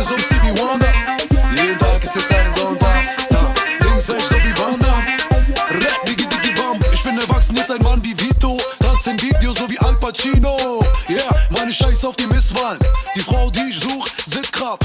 so wie Stevie Wonder. Jeden Tag ist jetzt ein Sonntag. Links, rechts, so wie Wandern. Rap, digi, digi, bam. Ich bin erwachsen, jetzt ein Mann wie Vito. Tanz im Video, so wie Al Pacino. Yeah, meine Scheiß auf die Misswahlen. Die Frau, die ich such, sitzt grad.